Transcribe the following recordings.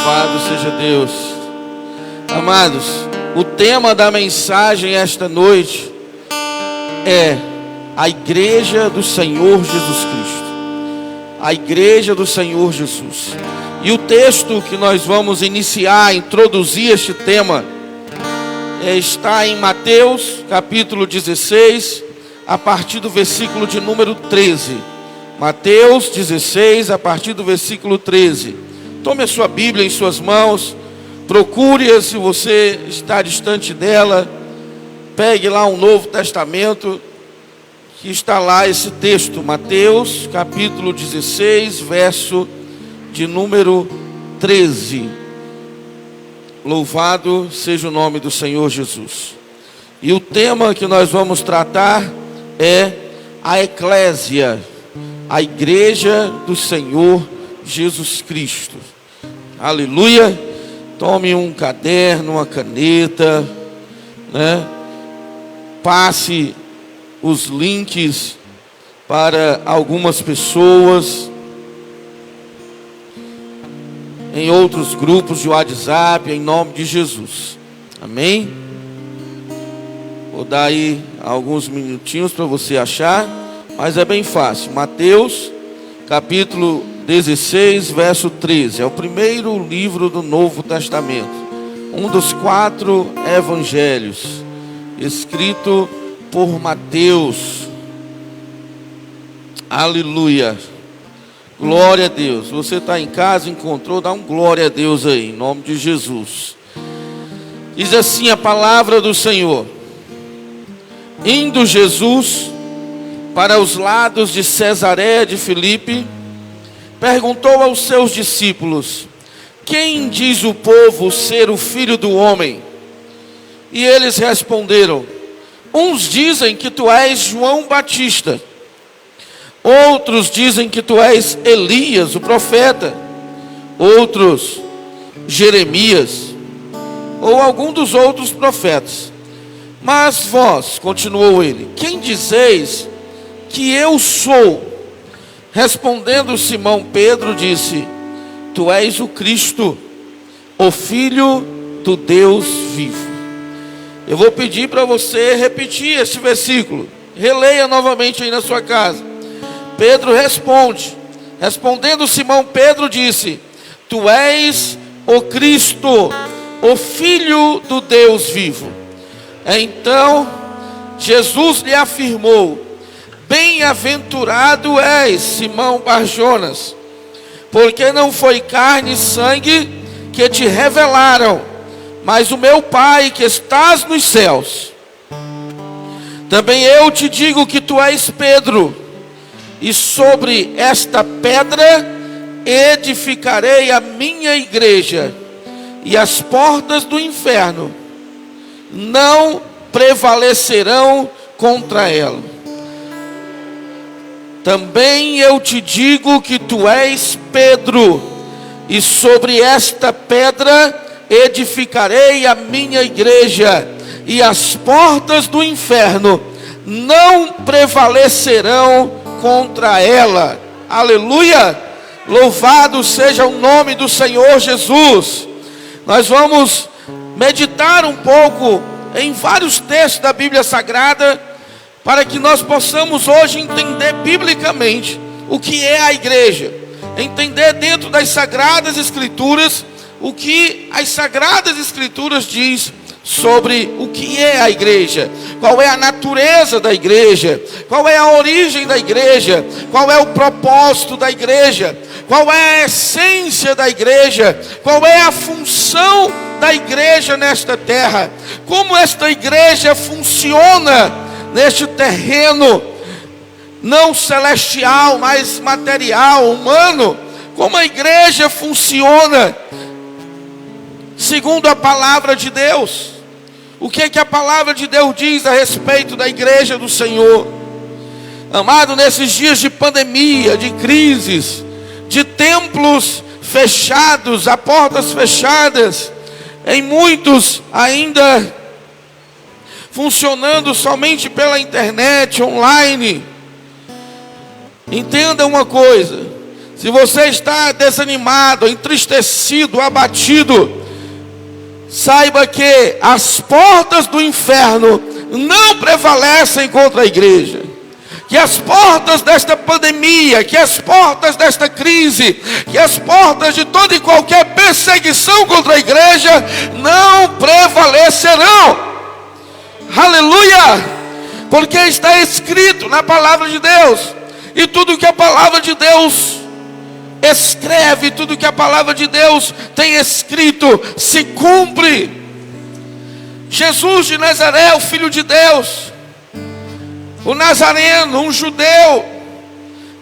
Louvado seja Deus. Amados, o tema da mensagem esta noite é a Igreja do Senhor Jesus Cristo. A Igreja do Senhor Jesus. E o texto que nós vamos iniciar, introduzir este tema, está em Mateus, capítulo 16, a partir do versículo de número 13. Mateus 16, a partir do versículo 13. Tome a sua Bíblia em suas mãos, procure-a se você está distante dela, pegue lá um Novo Testamento, que está lá esse texto, Mateus, capítulo 16, verso de número 13. Louvado seja o nome do Senhor Jesus. E o tema que nós vamos tratar é a Eclésia, a Igreja do Senhor Jesus Cristo. Aleluia. Tome um caderno, uma caneta, passe os links para algumas pessoas em outros grupos de WhatsApp, em nome de Jesus. Amém? Vou dar aí alguns minutinhos para você achar, mas é bem fácil. Mateus, capítulo 16, verso 13. É o primeiro livro do Novo Testamento. Um dos 4 evangelhos, escrito por Mateus. Aleluia. Glória a Deus. Você está em casa, encontrou, dá um glória a Deus aí, em nome de Jesus. Diz assim a palavra do Senhor: indo Jesus para os lados de Cesareia de Filipe, perguntou aos seus discípulos: quem diz o povo ser o Filho do Homem? E eles responderam: uns dizem que tu és João Batista, outros dizem que tu és Elias, o profeta, outros Jeremias, ou algum dos outros profetas. Mas vós, continuou ele, quem dizeis que eu sou? Respondendo Simão Pedro disse: tu és o Cristo, o Filho do Deus vivo. Eu vou pedir para você repetir esse versículo, releia novamente aí na sua casa. Pedro responde, respondendo Simão Pedro disse: tu és o Cristo, o Filho do Deus vivo. Então Jesus lhe afirmou: bem-aventurado és, Simão Barjonas, porque não foi carne e sangue que te revelaram, mas o meu Pai que estás nos céus. Também eu te digo que tu és Pedro, e sobre esta pedra edificarei a minha igreja, e as portas do inferno não prevalecerão contra ela. Também eu te digo que tu és Pedro, e sobre esta pedra edificarei a minha igreja, e as portas do inferno não prevalecerão contra ela. Aleluia! Louvado seja o nome do Senhor Jesus. Nós vamos meditar um pouco em vários textos da Bíblia Sagrada, para que nós possamos hoje entender biblicamente o que é a igreja, entender dentro das Sagradas Escrituras o que as Sagradas Escrituras diz sobre o que é a igreja, qual é a natureza da igreja, qual é a origem da igreja, qual é o propósito da igreja, qual é a essência da igreja, qual é a função da igreja nesta terra, como esta igreja funciona neste terreno não celestial, mas material, humano, como a igreja funciona segundo a palavra de Deus. O que é que a palavra de Deus diz a respeito da igreja do Senhor? Amado, nesses dias de pandemia, de crises, de templos fechados, a portas fechadas, em muitos ainda funcionando somente pela internet, online. Entenda uma coisa: Se você está desanimado, entristecido, abatido, saiba que as portas do inferno não prevalecem contra a igreja. Que as portas desta pandemia, que as portas desta crise, que as portas de toda e qualquer perseguição contra a igreja não prevalecerão. Aleluia! Porque está escrito na palavra de Deus. E tudo que a palavra de Deus escreve, tudo que a palavra de Deus tem escrito, se cumpre. Jesus de Nazaré, o Filho de Deus, o Nazareno, um judeu,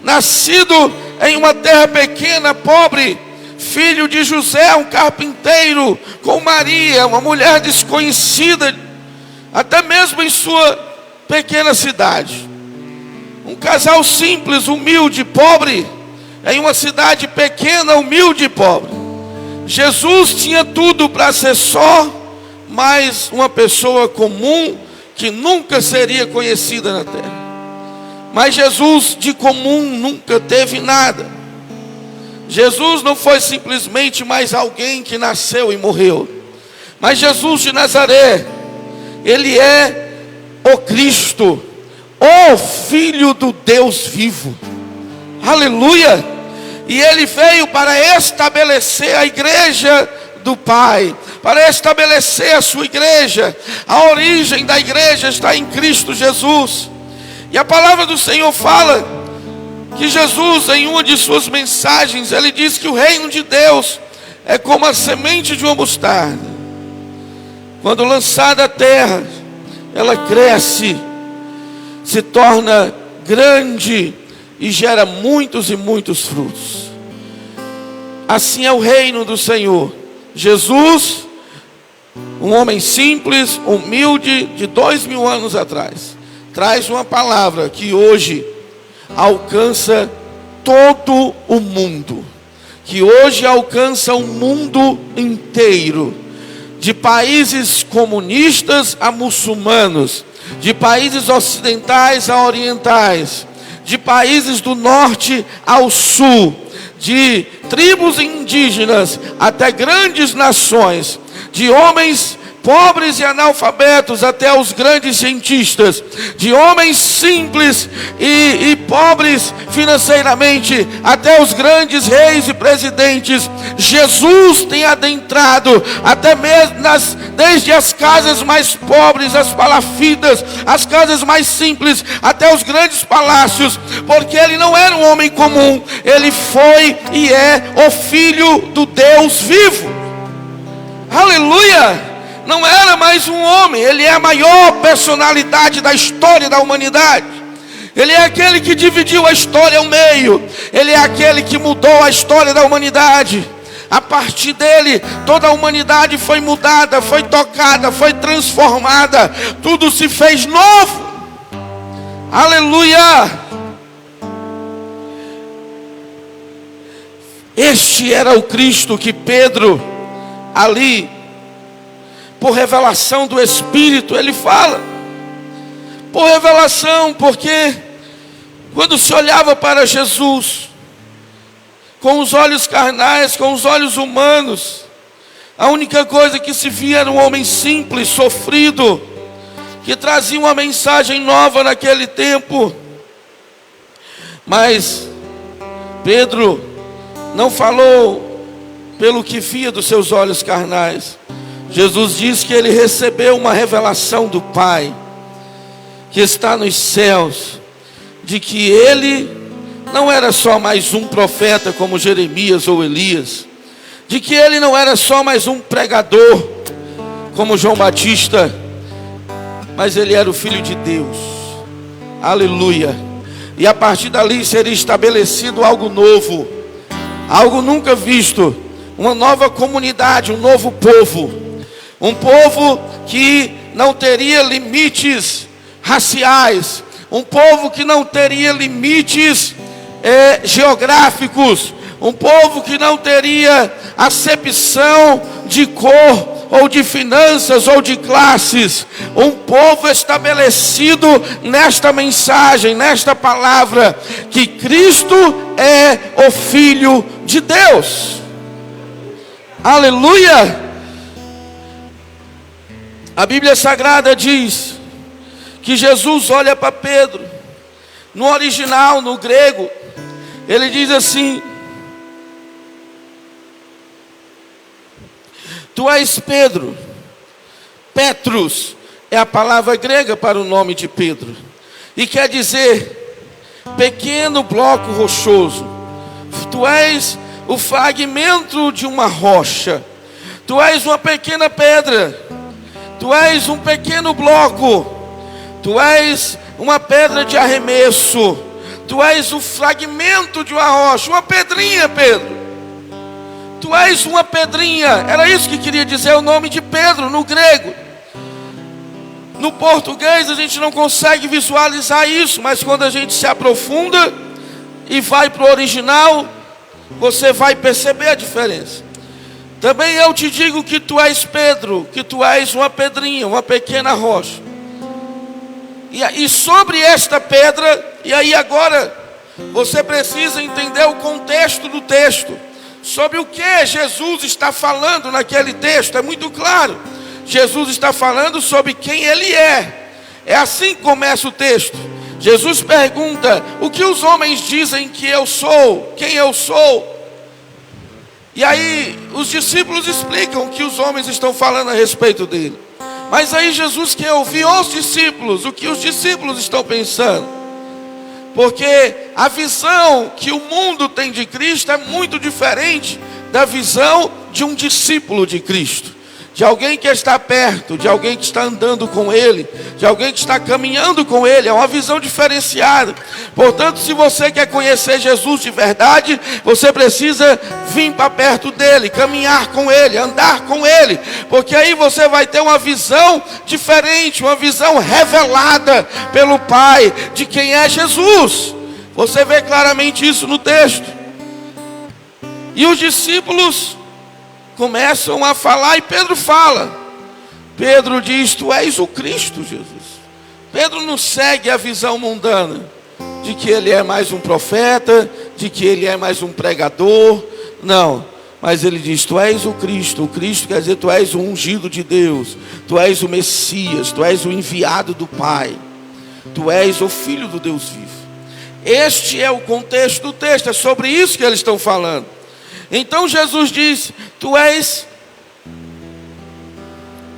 nascido em uma terra pequena, pobre, filho de José, um carpinteiro, com Maria, uma mulher desconhecida, até mesmo em sua pequena cidade. Um casal simples, humilde, pobre, em uma cidade pequena, humilde e pobre. Jesus tinha tudo para ser só mais uma pessoa comum, que nunca seria conhecida na terra. Mas Jesus de comum nunca teve nada. Jesus não foi simplesmente mais alguém que nasceu e morreu. Mas Jesus de Nazaré, Ele é o Cristo, o Filho do Deus vivo. Aleluia! E Ele veio para estabelecer a igreja do Pai, para estabelecer a sua igreja. A origem da igreja está em Cristo Jesus. E a palavra do Senhor fala que Jesus, em uma de suas mensagens, Ele diz que o reino de Deus é como a semente de uma mostarda. Quando lançada à terra, ela cresce, se torna grande e gera muitos e muitos frutos. Assim é o reino do Senhor. Jesus, um homem simples, humilde, de 2000 anos atrás, traz uma palavra que hoje alcança todo o mundo, que hoje alcança o mundo inteiro, de países comunistas a muçulmanos, de países ocidentais a orientais, de países do norte ao sul, de tribos indígenas até grandes nações, de homens pobres e analfabetos até os grandes cientistas, de homens simples e pobres financeiramente até os grandes reis e presidentes. Jesus tem adentrado até mesmo desde as casas mais pobres, as palafitas, as casas mais simples, até os grandes palácios, porque Ele não era um homem comum, Ele foi e é o Filho do Deus vivo. Aleluia! Não era mais um homem, Ele é a maior personalidade da história da humanidade. Ele é aquele que dividiu a história ao meio. Ele é aquele que mudou a história da humanidade. A partir dele, toda a humanidade foi mudada, foi tocada, foi transformada. Tudo se fez novo. Aleluia! Este era o Cristo que Pedro, ali, por revelação do Espírito, ele fala. Por revelação, porque quando se olhava para Jesus, com os olhos carnais, com os olhos humanos, a única coisa que se via era um homem simples, sofrido, que trazia uma mensagem nova naquele tempo. Mas Pedro não falou pelo que via dos seus olhos carnais. Jesus diz que ele recebeu uma revelação do Pai, que está nos céus, de que ele não era só mais um profeta como Jeremias ou Elias, de que ele não era só mais um pregador como João Batista, mas ele era o Filho de Deus. Aleluia! E a partir dali seria estabelecido algo novo, algo nunca visto, uma nova comunidade, um novo povo. Um povo que não teria limites raciais, um povo que não teria limites geográficos, um povo que não teria acepção de cor ou de finanças, ou de classes. Um povo estabelecido nesta mensagem, nesta palavra, que Cristo é o Filho de Deus. Aleluia! A Bíblia Sagrada diz que Jesus olha para Pedro. No original, no grego, ele diz assim: tu és Pedro. Petrus é a palavra grega para o nome de Pedro, e quer dizer pequeno bloco rochoso. Tu és o fragmento de uma rocha. Tu és uma pequena pedra. Tu és um pequeno bloco. Tu és uma pedra de arremesso. Tu és o fragmento de uma rocha, uma pedrinha, Pedro. Tu és uma pedrinha. Era isso que queria dizer o nome de Pedro no grego. No português a gente não consegue visualizar isso, mas quando a gente se aprofunda e vai para o original, você vai perceber a diferença. Também eu te digo que tu és Pedro, que tu és uma pedrinha, uma pequena rocha. E sobre esta pedra, e aí agora você precisa entender o contexto do texto. Sobre o que Jesus está falando naquele texto, é muito claro. Jesus está falando sobre quem Ele é. É assim que começa o texto. Jesus pergunta: o que os homens dizem que eu sou? Quem eu sou? E aí os discípulos explicam o que os homens estão falando a respeito dele. Mas aí Jesus quer ouvir os discípulos, o que os discípulos estão pensando. Porque a visão que o mundo tem de Cristo é muito diferente da visão de um discípulo de Cristo. De alguém que está perto, de alguém que está andando com Ele, de alguém que está caminhando com Ele. É uma visão diferenciada. Portanto, se você quer conhecer Jesus de verdade, você precisa vir para perto dEle, caminhar com Ele, andar com Ele. Porque aí você vai ter uma visão diferente, uma visão revelada pelo Pai de quem é Jesus. Você vê claramente isso no texto. E os discípulos começam a falar, e Pedro fala. Pedro diz: tu és o Cristo, Jesus. Pedro não segue a visão mundana de que ele é mais um profeta, de que ele é mais um pregador. Não, mas ele diz: tu és o Cristo. O Cristo quer dizer, tu és o ungido de Deus, tu és o Messias, tu és o enviado do Pai, tu és o Filho do Deus vivo. Este é o contexto do texto, é sobre isso que eles estão falando. Então Jesus diz: tu és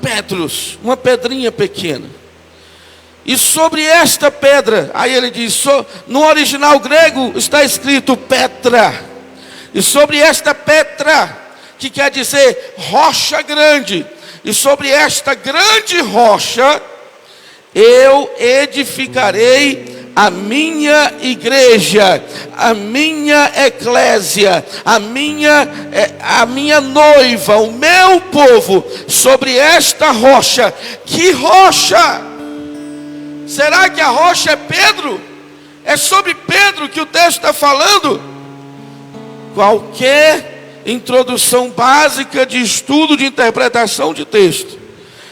Petrus, uma pedrinha pequena. E sobre esta pedra, aí ele diz, no original grego está escrito Petra. E sobre esta Petra, que quer dizer rocha grande, e sobre esta grande rocha, eu edificarei a minha igreja, a minha eclésia, a minha noiva, o meu povo, sobre esta rocha. Que rocha? Será que a rocha é Pedro? É sobre Pedro que o texto está falando? Qualquer introdução básica de estudo de interpretação de texto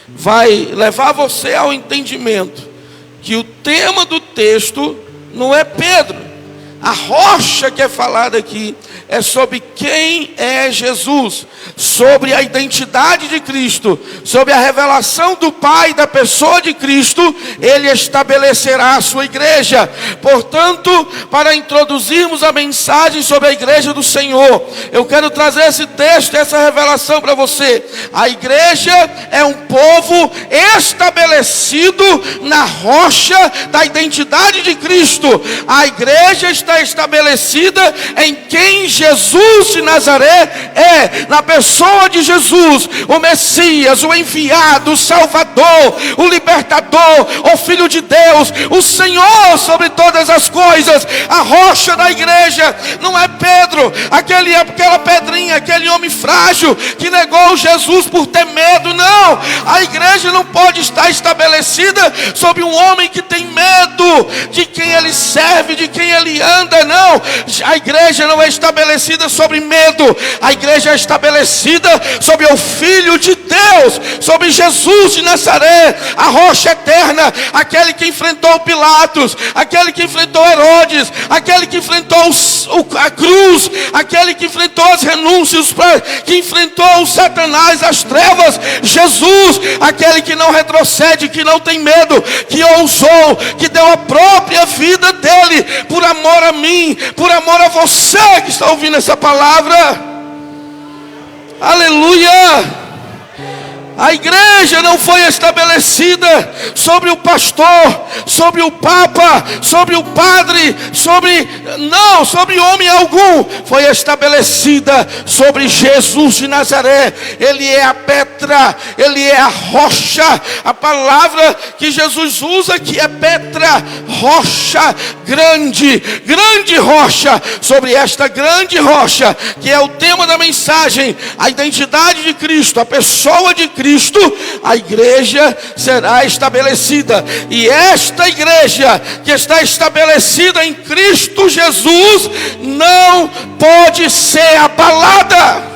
vai levar você ao entendimento que o tema do texto não é Pedro. A rocha que é falada aqui é sobre quem é Jesus, sobre a identidade de Cristo, sobre a revelação do Pai da pessoa de Cristo. Ele estabelecerá a sua igreja. Portanto, para introduzirmos a mensagem sobre a igreja do Senhor, eu quero trazer esse texto, essa revelação para você. A igreja é um povo estabelecido na rocha da identidade de Cristo. A igreja está estabelecida em quem Jesus de Nazaré é, na pessoa de Jesus, o Messias, o enviado, o Salvador, o libertador, o Filho de Deus, o Senhor sobre todas as coisas. A rocha da igreja não é Pedro, aquela pedrinha, aquele homem frágil que negou Jesus por ter medo. Não, a igreja não pode estar estabelecida sobre um homem que tem medo de quem ele serve, de quem ele anda. Não, a igreja não é estabelecida estabelecida sobre medo, a igreja é estabelecida sobre o Filho de Deus, sobre Jesus de Nazaré, a rocha eterna, aquele que enfrentou Pilatos, aquele que enfrentou Herodes, aquele que enfrentou a cruz, aquele que enfrentou as renúncias, que enfrentou o Satanás, as trevas. Jesus, aquele que não retrocede, que não tem medo, que ousou, que deu a própria vida dele, por amor a mim, por amor a você que está ouvindo essa palavra. Aleluia! A igreja não foi estabelecida sobre o pastor, sobre o papa, sobre o padre, sobre homem algum. Foi estabelecida sobre Jesus de Nazaré. Ele é a pedra, ele é a rocha. A palavra que Jesus usa aqui é pedra, rocha, grande rocha. Sobre esta grande rocha, que é o tema da mensagem, a identidade de Cristo, a pessoa de Cristo, a igreja será estabelecida. E esta igreja que está estabelecida em Cristo Jesus não pode ser abalada.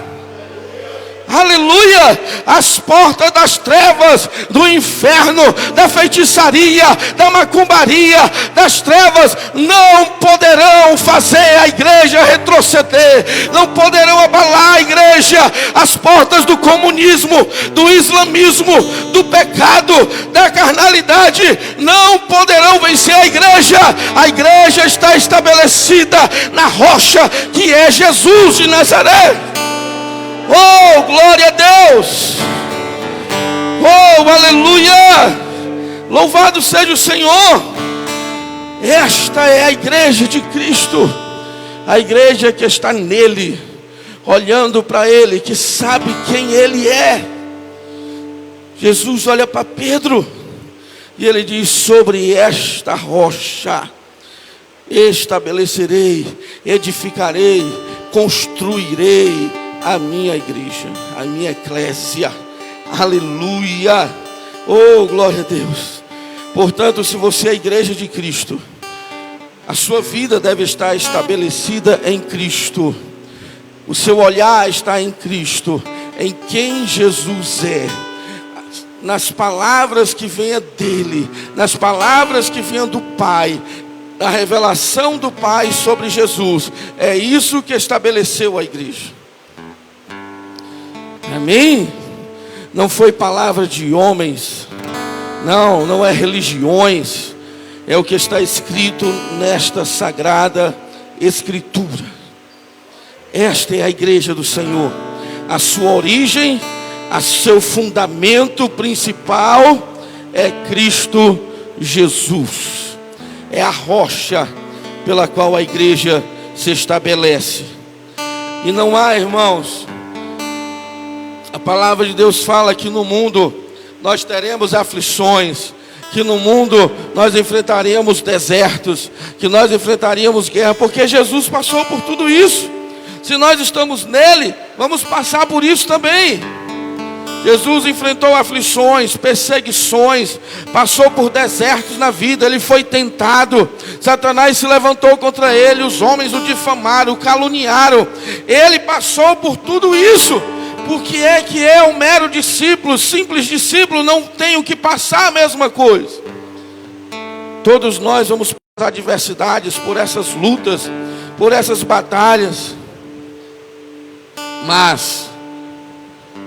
Aleluia! As portas das trevas, do inferno, da feitiçaria, da macumbaria, das trevas, não poderão fazer a igreja retroceder, não poderão abalar a igreja. As portas do comunismo, do islamismo, do pecado, da carnalidade, não poderão vencer a igreja. A igreja está estabelecida na rocha que é Jesus de Nazaré. Oh, glória a Deus! Oh, aleluia! Louvado seja o Senhor! Esta é a igreja de Cristo, a igreja que está nele, olhando para ele, que sabe quem ele é. Jesus olha para Pedro e ele diz: sobre esta rocha estabelecerei, edificarei, construirei a minha igreja, a minha eclésia. Aleluia! Oh, glória a Deus! Portanto, se você é a igreja de Cristo, a sua vida deve estar estabelecida em Cristo. O seu olhar está em Cristo, em quem Jesus é, nas palavras que venham dele, nas palavras que venham do Pai, na revelação do Pai sobre Jesus. É isso que estabeleceu a igreja. Amém? Não foi palavra de homens, não é religiões, é o que está escrito nesta sagrada escritura. Esta é a igreja do Senhor. A sua origem, a seu fundamento principal é Cristo Jesus. É a rocha pela qual a igreja se estabelece. E não há, irmãos, a palavra de Deus fala que no mundo nós teremos aflições, que no mundo nós enfrentaremos desertos, que nós enfrentaríamos guerra, porque Jesus passou por tudo isso. Se nós estamos nele, vamos passar por isso também. Jesus enfrentou aflições, perseguições, passou por desertos na vida, ele foi tentado, Satanás se levantou contra ele, os homens o difamaram, o caluniaram, ele passou por tudo isso. Porque é que um mero discípulo, simples discípulo, não tem o que passar a mesma coisa. Todos nós vamos passar adversidades, por essas lutas, por essas batalhas. Mas,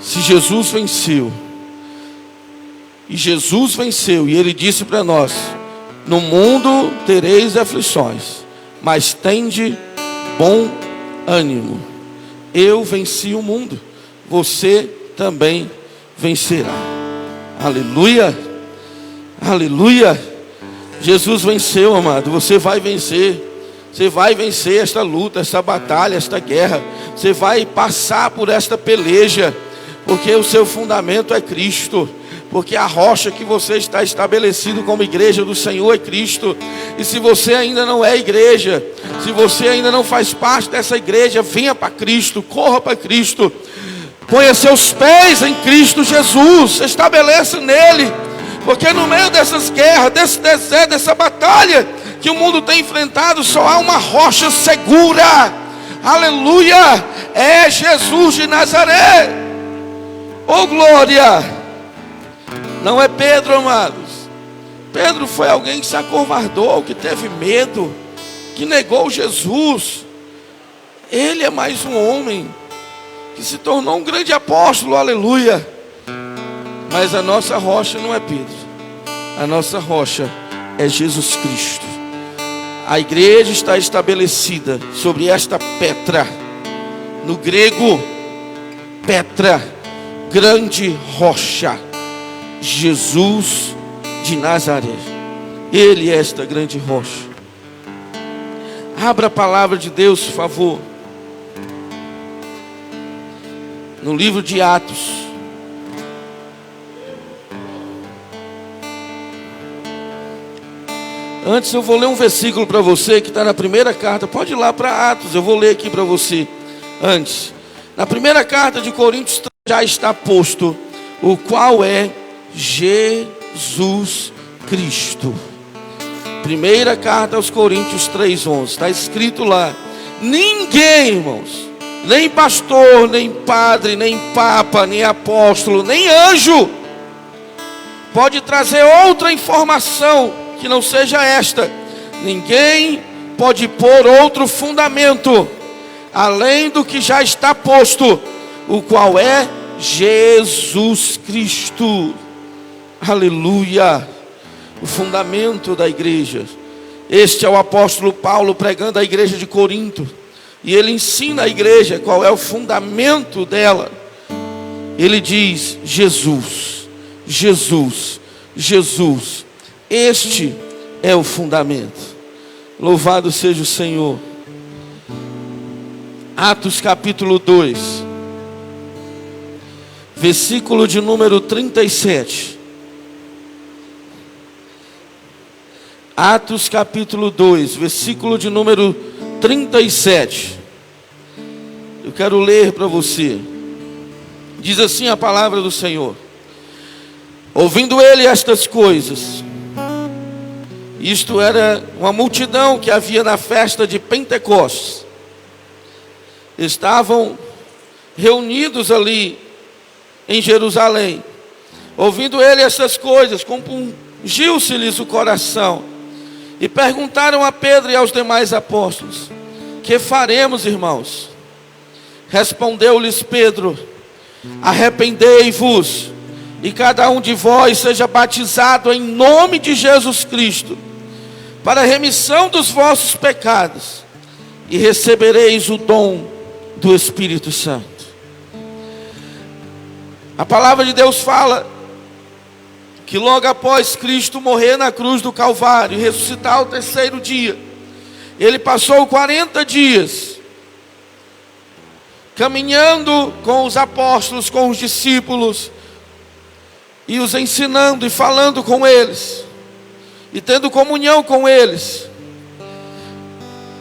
se Jesus venceu, e ele disse para nós: no mundo tereis aflições, mas tende bom ânimo. Eu venci o mundo. Você também vencerá. Aleluia, aleluia. Jesus venceu, amado. Você vai vencer. Você vai vencer esta luta, esta batalha, esta guerra. Você vai passar por esta peleja, porque o seu fundamento é Cristo. Porque a rocha que você está estabelecido como igreja do Senhor é Cristo. E se você ainda não é igreja, se você ainda não faz parte dessa igreja, venha para Cristo, corra para Cristo. Ponha seus pés em Cristo Jesus, estabeleça nele, porque no meio dessas guerras, desse deserto, dessa batalha que o mundo tem enfrentado, só há uma rocha segura, aleluia, é Jesus de Nazaré. Oh glória! Não é Pedro, amados. Pedro foi alguém que se acovardou, que teve medo, que negou Jesus. Ele é mais um homem que se tornou um grande apóstolo, aleluia. Mas a nossa rocha não é Pedro, a nossa rocha é Jesus Cristo. A igreja está estabelecida sobre esta Petra, no grego, Petra, grande rocha, Jesus de Nazaré. Ele é esta grande rocha. Abra a palavra de Deus, por favor, no livro de Atos. Antes eu vou ler um versículo para você que está na primeira carta. Pode ir lá para Atos, eu vou ler aqui para você. Antes, na primeira carta de Coríntios já está posto o qual é Jesus Cristo. Primeira carta aos Coríntios 3:11, está escrito lá: ninguém, irmãos, nem pastor, nem padre, nem papa, nem apóstolo, nem anjo, pode trazer outra informação que não seja esta. Ninguém pode pôr outro fundamento além do que já está posto, o qual é Jesus Cristo. Aleluia! O fundamento da igreja. Este é o apóstolo Paulo pregando à igreja de Corinto, e ele ensina a igreja qual é o fundamento dela. Ele diz: Jesus, Jesus, Jesus. Este é o fundamento. Louvado seja o Senhor. Atos capítulo 2, versículo de número 37. Atos capítulo 2, versículo de número 37. Eu quero ler para você. Diz assim a palavra do Senhor: ouvindo ele estas coisas, isto era uma multidão que havia na festa de Pentecostes, estavam reunidos ali em Jerusalém. Ouvindo ele essas coisas, compungiu-se-lhes o coração, e perguntaram a Pedro e aos demais apóstolos: que faremos, irmãos? Respondeu-lhes Pedro: arrependei-vos, e cada um de vós seja batizado em nome de Jesus Cristo, para a remissão dos vossos pecados, e recebereis o dom do Espírito Santo. A palavra de Deus fala que logo após Cristo morrer na cruz do Calvário e ressuscitar ao terceiro dia, ele passou 40 dias caminhando com os apóstolos, com os discípulos, e os ensinando e falando com eles, e tendo comunhão com eles.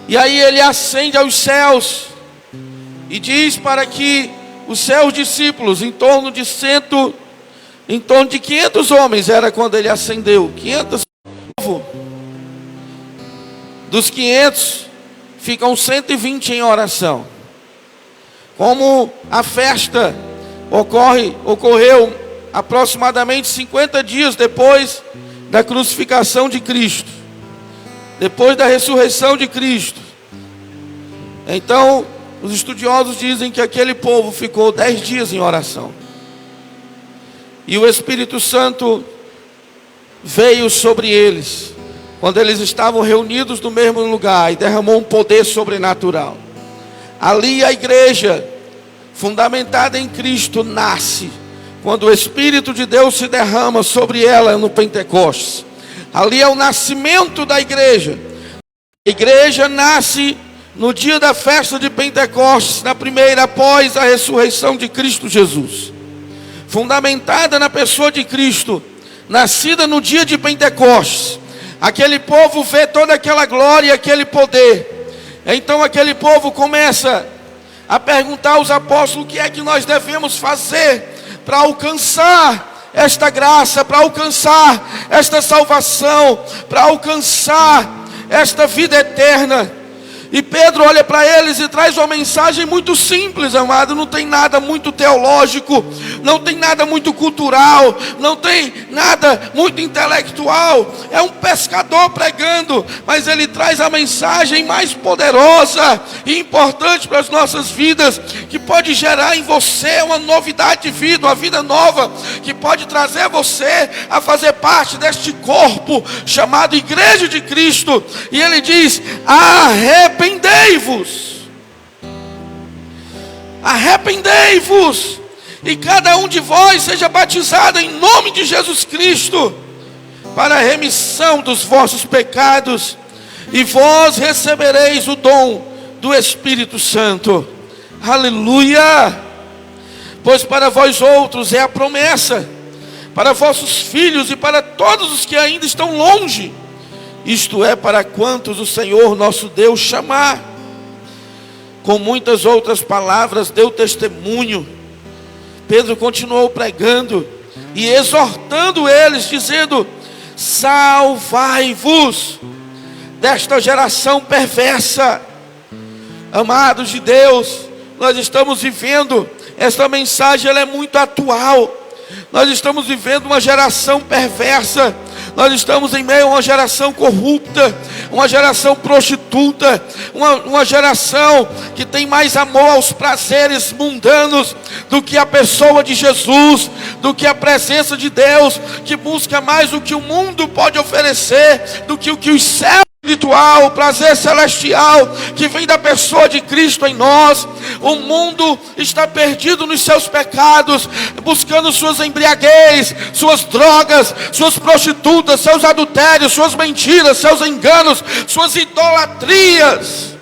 E aí ele ascende aos céus e diz para que os seus discípulos, em torno de 500 homens era quando ele ascendeu, 500. Dos 500 ficam 120 em oração. Como a festa ocorreu aproximadamente 50 dias depois da crucificação de Cristo, depois da ressurreição de Cristo. Então, os estudiosos dizem que aquele povo ficou 10 dias em oração. E o Espírito Santo veio sobre eles, quando eles estavam reunidos no mesmo lugar, e derramou um poder sobrenatural. Ali a igreja, fundamentada em Cristo, nasce, quando o Espírito de Deus se derrama sobre ela no Pentecostes. Ali é o nascimento da igreja. A igreja nasce no dia da festa de Pentecostes, na primeira após a ressurreição de Cristo Jesus. Fundamentada na pessoa de Cristo, nascida no dia de Pentecostes. Aquele povo vê toda aquela glória, aquele poder. Então aquele povo começa a perguntar aos apóstolos: o que é que nós devemos fazer para alcançar esta graça, para alcançar esta salvação, para alcançar esta vida eterna? E Pedro olha para eles e traz uma mensagem muito simples, amado. Não tem nada muito teológico, não tem nada muito cultural, não tem nada muito intelectual. É um pescador pregando, mas ele traz a mensagem mais poderosa e importante para as nossas vidas, que pode gerar em você uma novidade de vida, uma vida nova, que pode trazer você a fazer parte deste corpo chamado Igreja de Cristo. E ele diz: arrependei-vos, arrependei-vos, e cada um de vós seja batizado em nome de Jesus Cristo, para a remissão dos vossos pecados, e vós recebereis o dom do Espírito Santo. Aleluia! Pois para vós outros é a promessa, para vossos filhos e para todos os que ainda estão longe, isto é, para quantos o Senhor nosso Deus chamar. Com muitas outras palavras deu testemunho. Pedro continuou pregando e exortando eles, dizendo: salvai-vos desta geração perversa. Amados de Deus, nós estamos vivendo, esta mensagem ela é muito atual. Nós estamos vivendo uma geração perversa. Nós estamos em meio a uma geração corrupta, uma geração prostituta, uma geração que tem mais amor aos prazeres mundanos do que a pessoa de Jesus, do que a presença de Deus, que busca mais o que o mundo pode oferecer do que o que os céus espiritual, o prazer celestial que vem da pessoa de Cristo em nós. O mundo está perdido nos seus pecados, buscando suas embriaguez, suas drogas, suas prostitutas, seus adultérios, suas mentiras, seus enganos, suas idolatrias,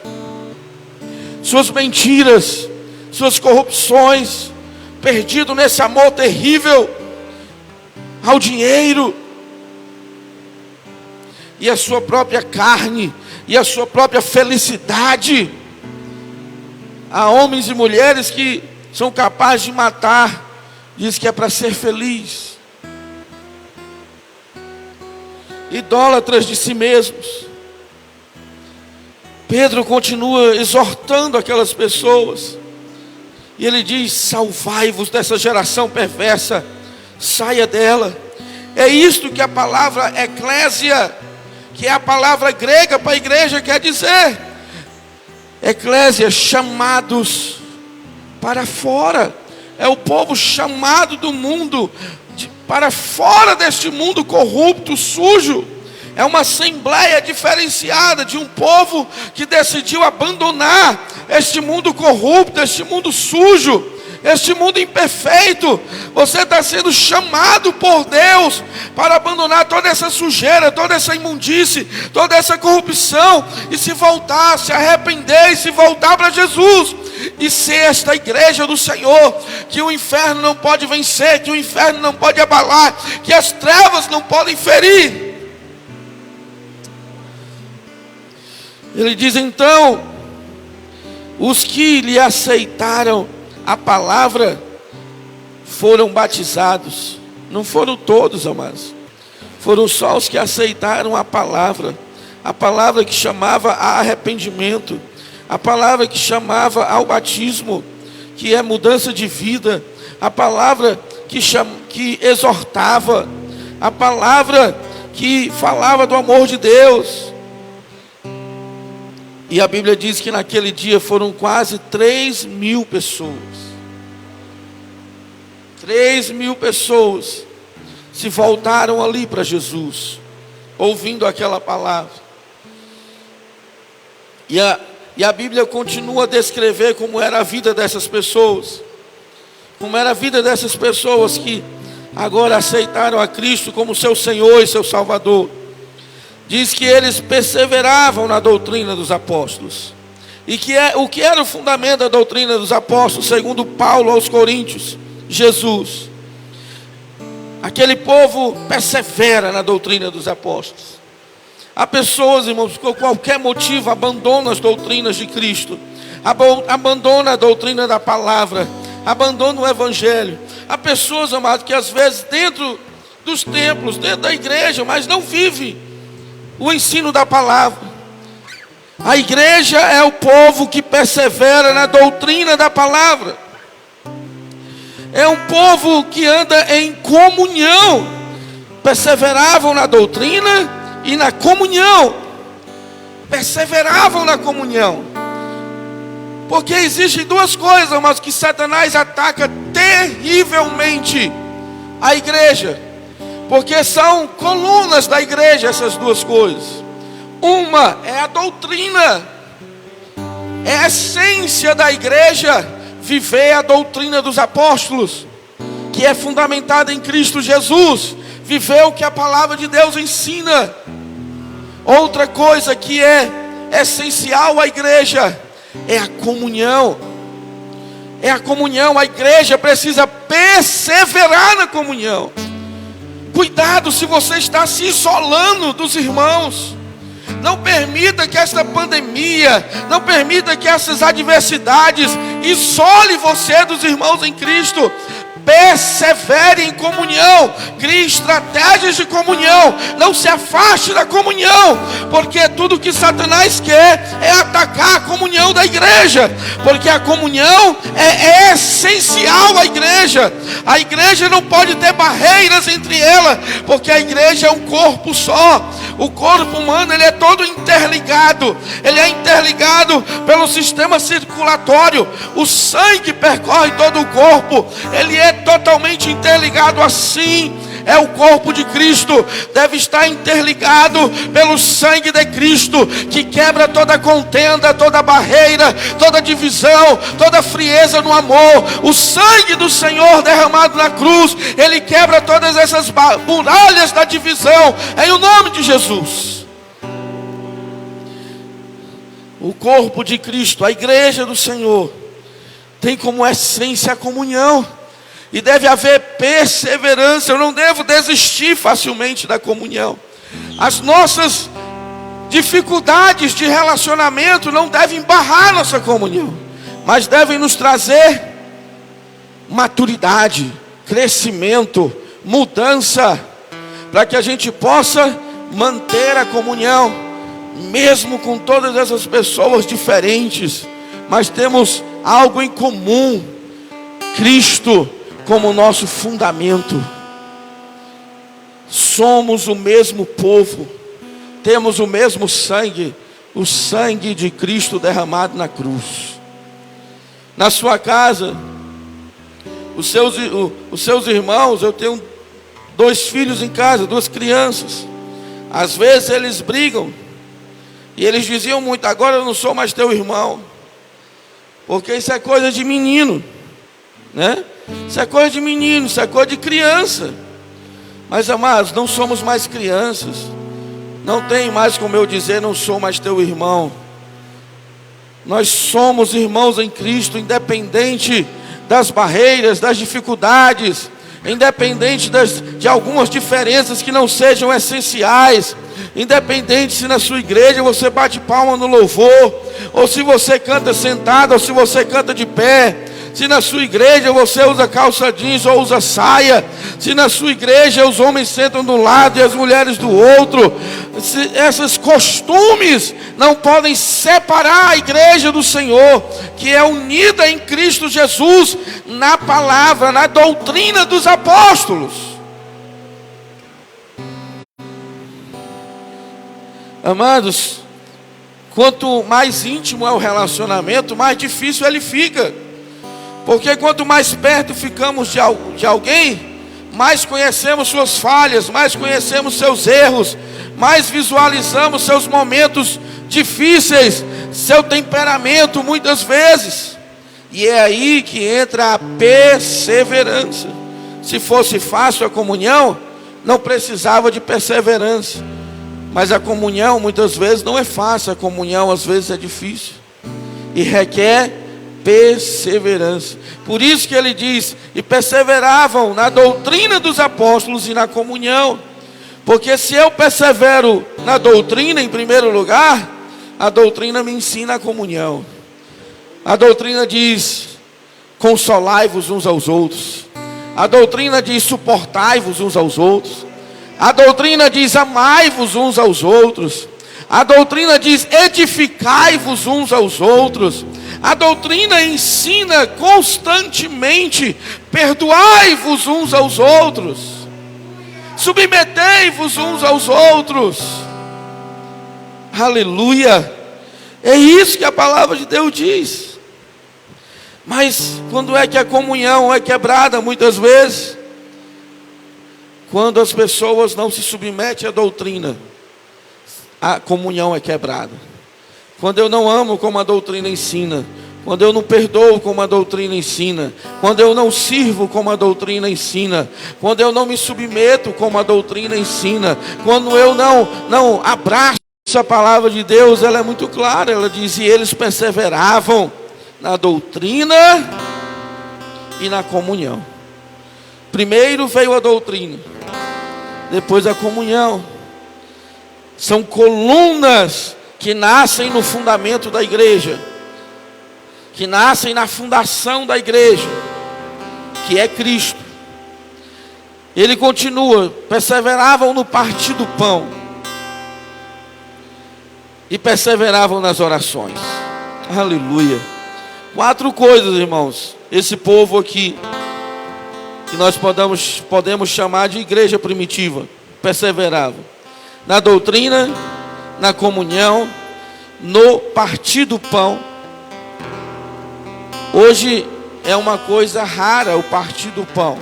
suas mentiras, suas corrupções, perdido nesse amor terrível ao dinheiro e a sua própria carne, e a sua própria felicidade. Há homens e mulheres que são capazes de matar, diz que é para ser feliz. Idólatras de si mesmos. Pedro continua exortando aquelas pessoas, e ele diz: salvai-vos dessa geração perversa, saia dela. É isto que a palavra eclésia, que é a palavra grega para a igreja, quer dizer. Eclésia, chamados para fora. É o povo chamado do mundo, para fora deste mundo corrupto, sujo. É uma assembleia diferenciada de um povo que decidiu abandonar este mundo corrupto, este mundo sujo, este mundo imperfeito. Você está sendo chamado por Deus para abandonar toda essa sujeira, toda essa imundície, toda essa corrupção, e se voltar, se arrepender e se voltar para Jesus, e ser esta igreja do Senhor, que o inferno não pode vencer, que o inferno não pode abalar, que as trevas não podem ferir. Ele diz então: os que lhe aceitaram a palavra foram batizados. Não foram todos, amados, foram só os que aceitaram a palavra que chamava a arrependimento, a palavra que chamava ao batismo, que é mudança de vida, a palavra que exortava, a palavra que falava do amor de Deus. E a Bíblia diz que naquele dia foram quase 3.000 pessoas. 3.000 pessoas se voltaram ali para Jesus, ouvindo aquela palavra. E a Bíblia continua a descrever como era a vida dessas pessoas. Como era a vida dessas pessoas que agora aceitaram a Cristo como seu Senhor e seu Salvador. Diz que eles perseveravam na doutrina dos apóstolos. E o que era o fundamento da doutrina dos apóstolos, segundo Paulo aos Coríntios? Jesus. Aquele povo persevera na doutrina dos apóstolos. Há pessoas, irmãos, que por qualquer motivo abandonam as doutrinas de Cristo, abandonam a doutrina da palavra, abandonam o evangelho. Há pessoas, amados, que às vezes dentro dos templos, dentro da igreja, mas não vivem o ensino da palavra. A igreja é o povo que persevera na doutrina da palavra. É um povo que anda em comunhão. Perseveravam na doutrina e na comunhão. Perseveravam na comunhão. Porque existem duas coisas, mas que Satanás ataca terrivelmente a igreja. Porque são colunas da igreja essas duas coisas. Uma é a doutrina. É a essência da igreja viver a doutrina dos apóstolos, que é fundamentada em Cristo Jesus. Viver o que a palavra de Deus ensina. Outra coisa que é essencial à igreja é a comunhão. É a comunhão. A igreja precisa perseverar na comunhão. Cuidado se você está se isolando dos irmãos. Não permita que esta pandemia, não permita que essas adversidades isole você dos irmãos em Cristo. Persevere em comunhão, crie estratégias de comunhão, não se afaste da comunhão, porque tudo que Satanás quer é atacar a comunhão da igreja, porque a comunhão é essencial à igreja. A igreja não pode ter barreiras entre ela, porque a igreja é um corpo só. O corpo humano, ele é todo interligado. Ele é interligado pelo sistema circulatório. O sangue percorre todo o corpo. Ele é totalmente interligado. Assim é o corpo de Cristo. Deve estar interligado pelo sangue de Cristo, que quebra toda contenda, toda barreira, toda divisão, toda frieza no amor. O sangue do Senhor derramado na cruz, ele quebra todas essas muralhas da divisão, em o nome de Jesus. O corpo de Cristo, a igreja do Senhor, tem como essência a comunhão. E deve haver perseverança. Eu não devo desistir facilmente da comunhão. As nossas dificuldades de relacionamento não devem barrar nossa comunhão, mas devem nos trazer maturidade, crescimento, mudança, para que a gente possa manter a comunhão, mesmo com todas essas pessoas diferentes, mas temos algo em comum: Cristo como nosso fundamento. Somos o mesmo povo, temos o mesmo sangue, o sangue de Cristo derramado na cruz. Na sua casa, os seus irmãos, eu tenho 2 filhos em casa, 2 crianças. Às vezes eles brigam, e eles diziam muito: agora eu não sou mais teu irmão, porque isso é coisa de menino, né? Isso é coisa de menino, isso é coisa de criança. Mas amados, não somos mais crianças. Não tem mais como eu dizer: não sou mais teu irmão. Nós somos irmãos em Cristo, independente das barreiras, das dificuldades, independente de algumas diferenças que não sejam essenciais, independente se na sua igreja você bate palma no louvor, ou se você canta sentado, ou se você canta de pé. Se na sua igreja você usa calça jeans ou usa saia, se na sua igreja os homens sentam de um lado e as mulheres do outro, esses costumes não podem separar a igreja do Senhor, que é unida em Cristo Jesus, na palavra, na doutrina dos apóstolos. Amados, quanto mais íntimo é o relacionamento, mais difícil ele fica. Porque quanto mais perto ficamos de alguém, mais conhecemos suas falhas, mais conhecemos seus erros, mais visualizamos seus momentos difíceis, seu temperamento muitas vezes. E é aí que entra a perseverança. Se fosse fácil a comunhão, não precisava de perseverança. Mas a comunhão muitas vezes não é fácil, a comunhão às vezes é difícil e requer perseverança. Por isso que ele diz: e perseveravam na doutrina dos apóstolos e na comunhão. Porque se eu persevero na doutrina em primeiro lugar, a doutrina me ensina a comunhão. A doutrina diz: consolai-vos uns aos outros. A doutrina diz: suportai-vos uns aos outros. A doutrina diz: amai-vos uns aos outros. A doutrina diz: edificai-vos uns aos outros. A doutrina ensina constantemente: perdoai-vos uns aos outros, submetei-vos uns aos outros. Aleluia! É isso que a palavra de Deus diz. Mas quando é que a comunhão é quebrada? Muitas vezes, quando as pessoas não se submetem à doutrina, a comunhão é quebrada. Quando eu não amo como a doutrina ensina, quando eu não perdoo como a doutrina ensina, quando eu não sirvo como a doutrina ensina, quando eu não me submeto como a doutrina ensina, quando eu não abraço a palavra de Deus, ela é muito clara. Ela diz: e eles perseveravam na doutrina e na comunhão. Primeiro veio a doutrina, depois a comunhão. São colunas que nascem no fundamento da igreja, que nascem na fundação da igreja, que é Cristo. Ele continua: perseveravam no partir do pão e perseveravam nas orações. Aleluia. 4 coisas, irmãos, esse povo aqui, que nós podemos chamar de igreja primitiva, perseverava na doutrina, na comunhão, no partir do pão. Hoje é uma coisa rara o partir do pão.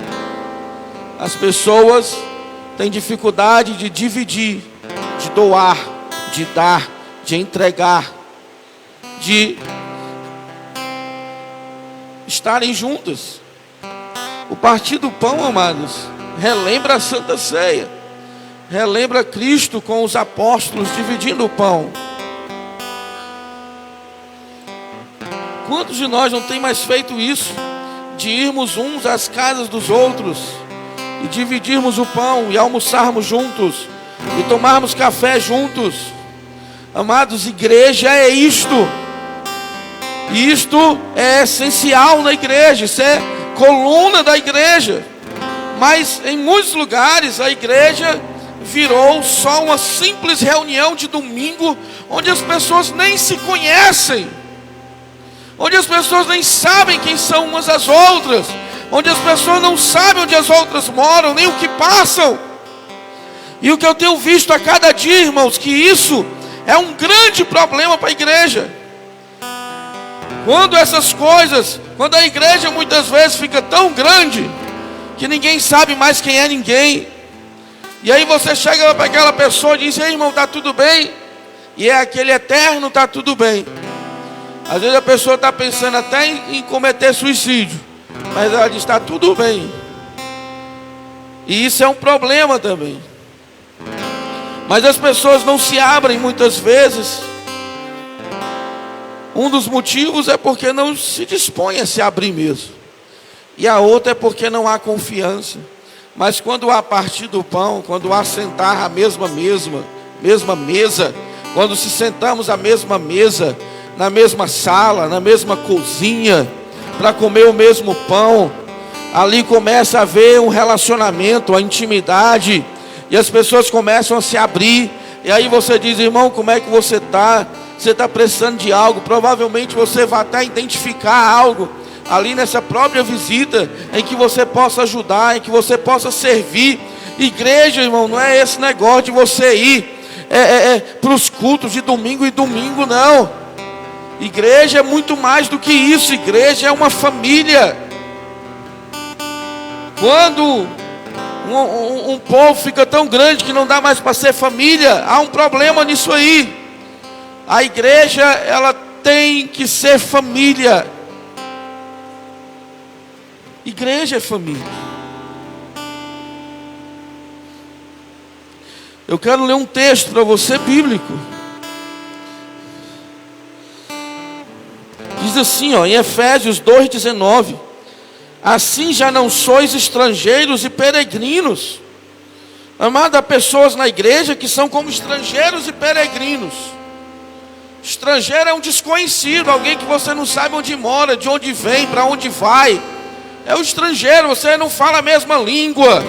As pessoas têm dificuldade de dividir, de doar, de dar, de entregar, de estarem juntas. O partir do pão, amados, relembra a Santa Ceia, relembra Cristo com os apóstolos dividindo o pão. Quantos de nós não tem mais feito isso? De irmos uns às casas dos outros e dividirmos o pão e almoçarmos juntos e tomarmos café juntos. Amados, igreja é isto. Isto é essencial na igreja, isso é coluna da igreja. Mas em muitos lugares a igreja virou só uma simples reunião de domingo, onde as pessoas nem se conhecem, onde as pessoas nem sabem quem são umas as outras, onde as pessoas não sabem onde as outras moram, nem o que passam. E o que eu tenho visto a cada dia, irmãos, que isso é um grande problema para a igreja. Quando essas coisas, quando a igreja muitas vezes fica tão grande que ninguém sabe mais quem é ninguém. E aí você chega para aquela pessoa e diz: ei, irmão, está tudo bem? E é aquele eterno está tudo bem. Às vezes a pessoa está pensando até em cometer suicídio, mas ela diz: está tudo bem. E isso é um problema também. Mas as pessoas não se abrem muitas vezes. Um dos motivos é porque não se dispõe a se abrir mesmo. E a outra é porque não há confiança. Mas quando há partir do pão, quando há sentar à mesma mesa, quando se sentamos à mesma mesa, na mesma sala, na mesma cozinha, para comer o mesmo pão, ali começa a haver um relacionamento, a intimidade, e as pessoas começam a se abrir. E aí você diz: irmão, como é que você está? Você está precisando de algo? Provavelmente você vai até identificar algo ali nessa própria visita, em que você possa ajudar, em que você possa servir. Igreja, irmão, não é esse negócio de você ir para os cultos de domingo e domingo, não. Igreja é muito mais do que isso. Igreja é uma família. Quando um povo fica tão grande que não dá mais para ser família, há um problema nisso aí. A igreja, ela tem que ser família. Igreja é família. Eu quero ler um texto para você bíblico. Diz assim, em Efésios 2,19: assim já não sois estrangeiros e peregrinos. Amado, há pessoas na igreja que são como estrangeiros e peregrinos. Estrangeiro é um desconhecido, alguém que você não sabe onde mora, de onde vem, para onde vai. É o estrangeiro, você não fala a mesma língua,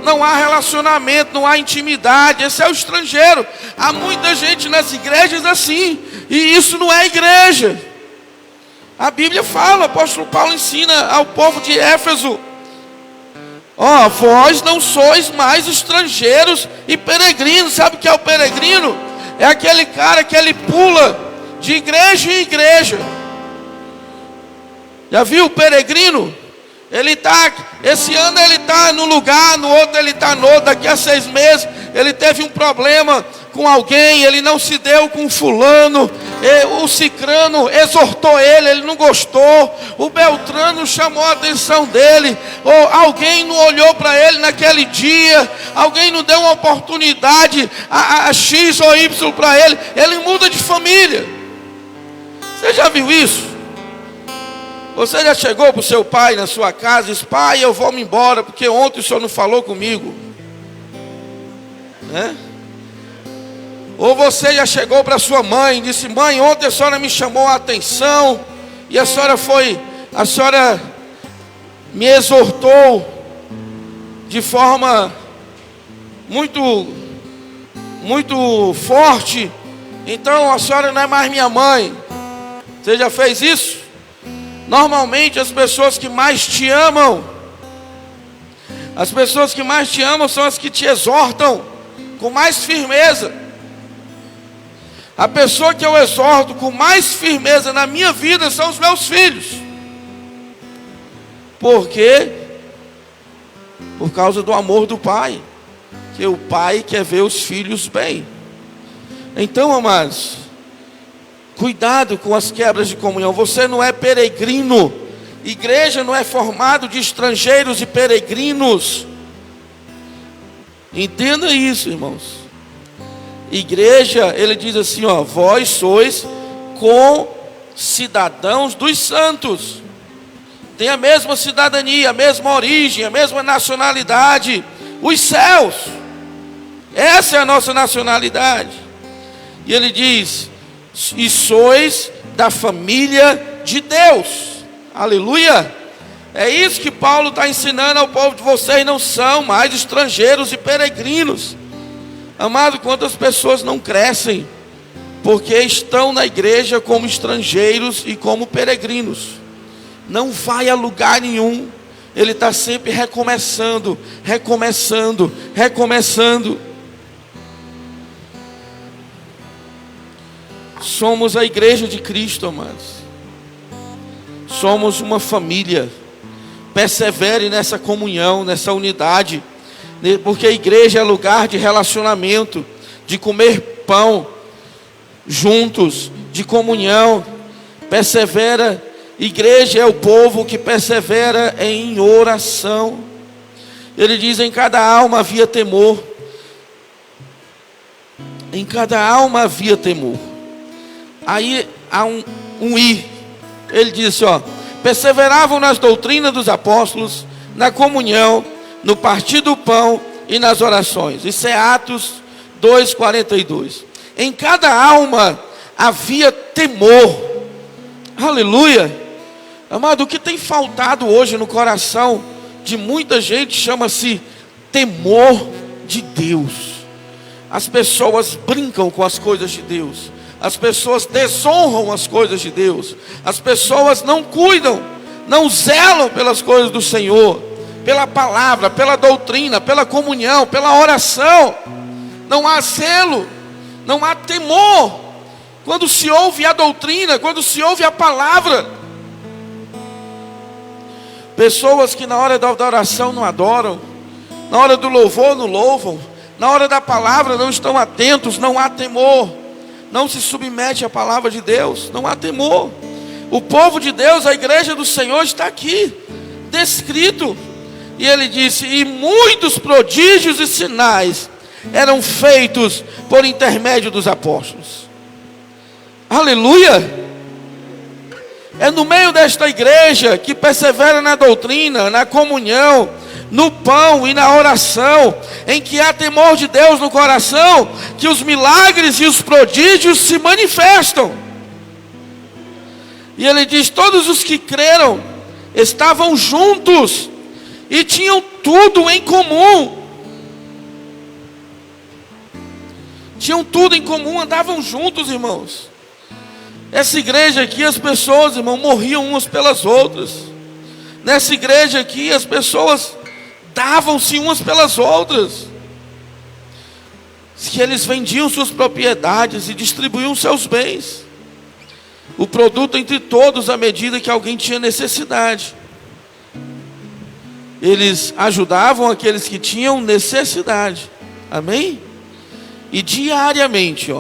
não há relacionamento, não há intimidade. Esse é o estrangeiro. Há muita gente nas igrejas assim, e isso não é igreja. A Bíblia fala, o apóstolo Paulo ensina ao povo de Éfeso: ó, vós não sois mais estrangeiros e peregrinos. Sabe o que é o peregrino? É aquele cara que ele pula de igreja em igreja. Já viu o peregrino? Ele está, esse ano ele está num lugar, no outro ele está no outro. Daqui a 6 meses ele teve um problema com alguém, ele não se deu com fulano, o cicrano exortou ele não gostou, o beltrano chamou a atenção dele, ou alguém não olhou para ele naquele dia, alguém não deu uma oportunidade a X ou Y para ele muda de família. Você já viu isso? Você já chegou para o seu pai na sua casa e disse: pai, eu vou me embora porque ontem o senhor não falou comigo, né? Ou você já chegou para sua mãe e disse: mãe, ontem a senhora me chamou a atenção e a senhora me exortou de forma muito forte, então a senhora não é mais minha mãe. Você já fez isso? Normalmente as pessoas que mais te amam, são as que te exortam com mais firmeza. A pessoa que eu exorto com mais firmeza na minha vida são os meus filhos. Por quê? Por causa do amor do pai, que o pai quer ver os filhos bem. Então, amados, cuidado com as quebras de comunhão. Você não é peregrino. Igreja não é formado de estrangeiros e peregrinos. Entenda isso, irmãos. Igreja, ele diz assim, ó: vós sois concidadãos dos santos. Tem a mesma cidadania, a mesma origem, a mesma nacionalidade, os céus. Essa é a nossa nacionalidade. E ele diz: e sois da família de Deus. Aleluia. É isso que Paulo está ensinando ao povo de vocês. Não são mais estrangeiros e peregrinos. Amado, quantas pessoas não crescem porque estão na igreja como estrangeiros e como peregrinos? Não vai a lugar nenhum. Ele está sempre recomeçando. Somos a igreja de Cristo, amados. Somos uma família. Persevere nessa comunhão, nessa unidade, porque a igreja é lugar de relacionamento, de comer pão juntos, de comunhão. Persevera. Igreja é o povo que persevera em oração. Ele diz: em cada alma havia temor. Em cada alma havia temor. Aí há um i. Ele disse, ó: perseveravam nas doutrinas dos apóstolos, na comunhão, no partir do pão e nas orações. Isso é Atos 2:42. Em cada alma havia temor. Aleluia. Amado, o que tem faltado hoje no coração de muita gente chama-se temor de Deus. As pessoas brincam com as coisas de Deus. As pessoas desonram as coisas de Deus. As pessoas não cuidam, não zelam pelas coisas do Senhor, pela palavra, pela doutrina, pela comunhão, pela oração. Não há zelo, não há temor quando se ouve a doutrina, quando se ouve a palavra. Pessoas que na hora da oração não adoram, na hora do louvor não louvam, na hora da palavra não estão atentos, não há temor. Não se submete à palavra de Deus, não há temor. O povo de Deus, a igreja do Senhor está aqui, descrito. E ele disse: e muitos prodígios e sinais eram feitos por intermédio dos apóstolos. Aleluia. É no meio desta igreja que persevera na doutrina, na comunhão, no pão e na oração, em que há temor de Deus no coração, que os milagres e os prodígios se manifestam. E ele diz: todos os que creram estavam juntos e tinham tudo em comum. tinham tudo em comum, andavam juntos, irmãos. Essa igreja aqui, as pessoas, irmão, morriam umas pelas outras. Nessa igreja aqui, as pessoas davam-se umas pelas outras. Que eles vendiam suas propriedades e distribuíam seus bens, o produto entre todos à medida que alguém tinha necessidade. Eles ajudavam aqueles que tinham necessidade. Amém? E diariamente,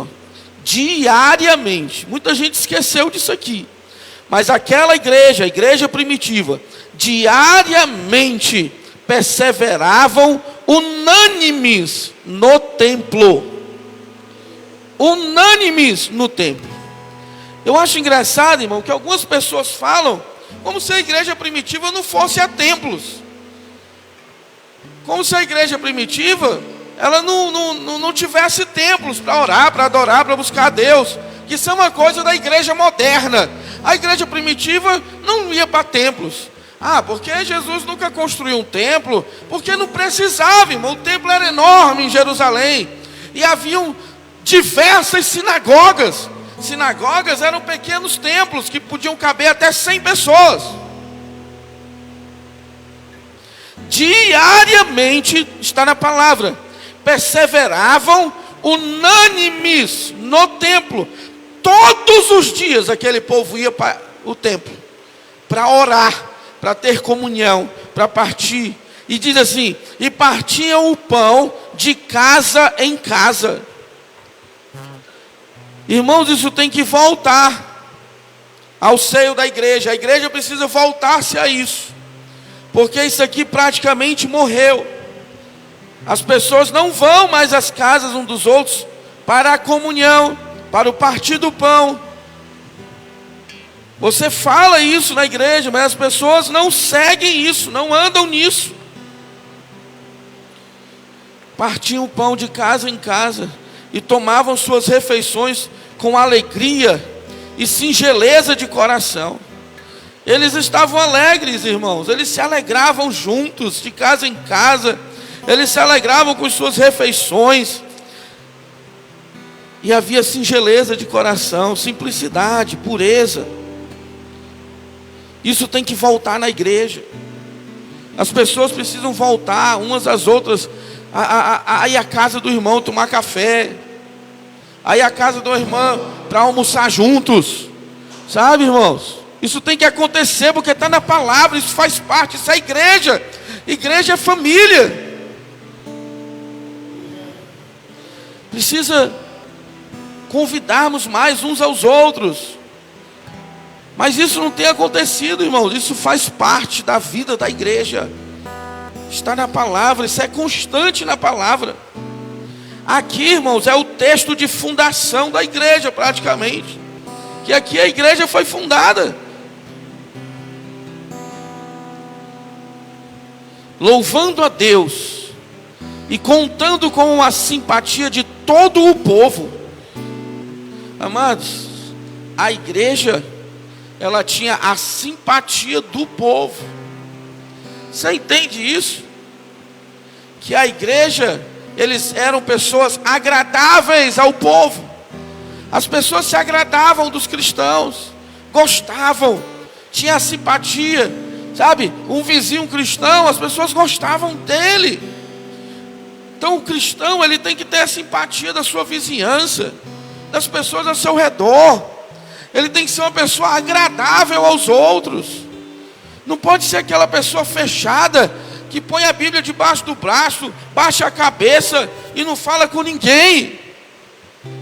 diariamente, muita gente esqueceu disso aqui, mas aquela igreja, a igreja primitiva, diariamente perseveravam unânimes no templo. Unânimes no templo. Eu acho engraçado, irmão, que algumas pessoas falam como se a igreja primitiva não fosse a templos. Como se a igreja primitiva, ela não tivesse templos para orar, para adorar, para buscar a Deus. Que isso é uma coisa da igreja moderna. A igreja primitiva não ia para templos. Porque Jesus nunca construiu um templo, porque não precisava, irmão. O templo era enorme em Jerusalém. E haviam diversas sinagogas. Sinagogas eram pequenos templos que podiam caber até 100 pessoas. Diariamente, está na palavra, perseveravam unânimes no templo. Todos os dias aquele povo ia para o templo para orar, para ter comunhão, para partir. E diz assim: e partiam o pão de casa em casa. Irmãos, isso tem que voltar ao seio da igreja. A igreja precisa voltar-se a isso, porque isso aqui praticamente morreu. As pessoas não vão mais às casas uns dos outros para a comunhão, para o partir do pão. Você fala isso na igreja, mas as pessoas não seguem isso, não andam nisso. Partiam o pão de casa em casa e tomavam suas refeições com alegria e singeleza de coração. Eles estavam alegres, irmãos. Eles se alegravam juntos, de casa em casa. Eles se alegravam com suas refeições. E havia singeleza de coração, simplicidade, pureza. Isso tem que voltar na igreja. As pessoas precisam voltar umas às outras, a ir à casa do irmão tomar café, a ir à casa do irmão para almoçar juntos. Sabe, irmãos? Isso tem que acontecer, porque está na palavra, isso faz parte, isso é igreja. Igreja é família. Precisa convidarmos mais uns aos outros. Mas isso não tem acontecido, irmãos. Isso faz parte da vida da igreja. Está na palavra, isso é constante na palavra. Aqui, irmãos, é o texto de fundação da igreja, praticamente. Que aqui a igreja foi fundada. Louvando a Deus e contando com a simpatia de todo o povo. Amados, a igreja, ela tinha a simpatia do povo. Você entende isso? Que a igreja, eles eram pessoas agradáveis ao povo. As pessoas se agradavam dos cristãos, gostavam, tinha a simpatia. Sabe, um vizinho cristão, as pessoas gostavam dele. Então o cristão, ele tem que ter a simpatia da sua vizinhança, das pessoas ao seu redor. Ele tem que ser uma pessoa agradável aos outros. Não pode ser aquela pessoa fechada, que põe a Bíblia debaixo do braço, baixa a cabeça e não fala com ninguém.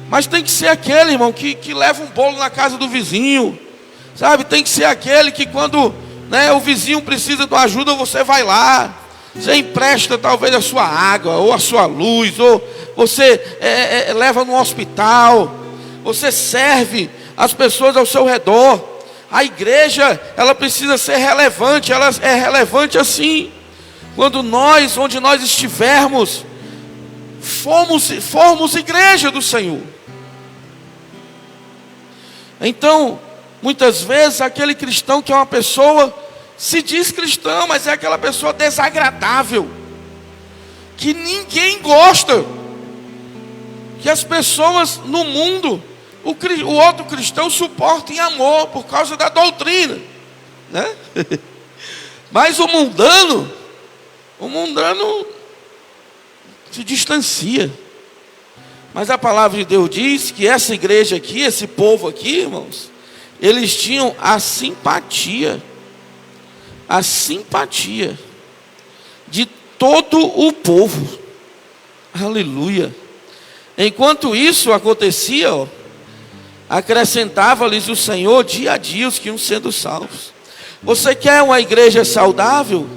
Mas tem que ser aquele, irmão, que leva um bolo na casa do vizinho. Sabe, tem que ser aquele que quando o vizinho precisa de uma ajuda, você vai lá. Você empresta talvez a sua água, ou a sua luz, ou você leva no hospital. Você serve as pessoas ao seu redor. A igreja, ela precisa ser relevante. Ela é relevante assim. Quando nós, onde nós estivermos, formos igreja do Senhor. Então, muitas vezes aquele cristão que é uma pessoa, se diz cristão, mas é aquela pessoa desagradável, que ninguém gosta. que as pessoas no mundo, o outro cristão suporta em amor por causa da doutrina, né? Mas o mundano se distancia. Mas a palavra de Deus diz que essa igreja aqui, esse povo aqui, irmãos, eles tinham a simpatia de todo o povo. Aleluia. Enquanto isso acontecia, acrescentava-lhes o Senhor dia a dia os que iam sendo salvos. Você quer uma igreja saudável?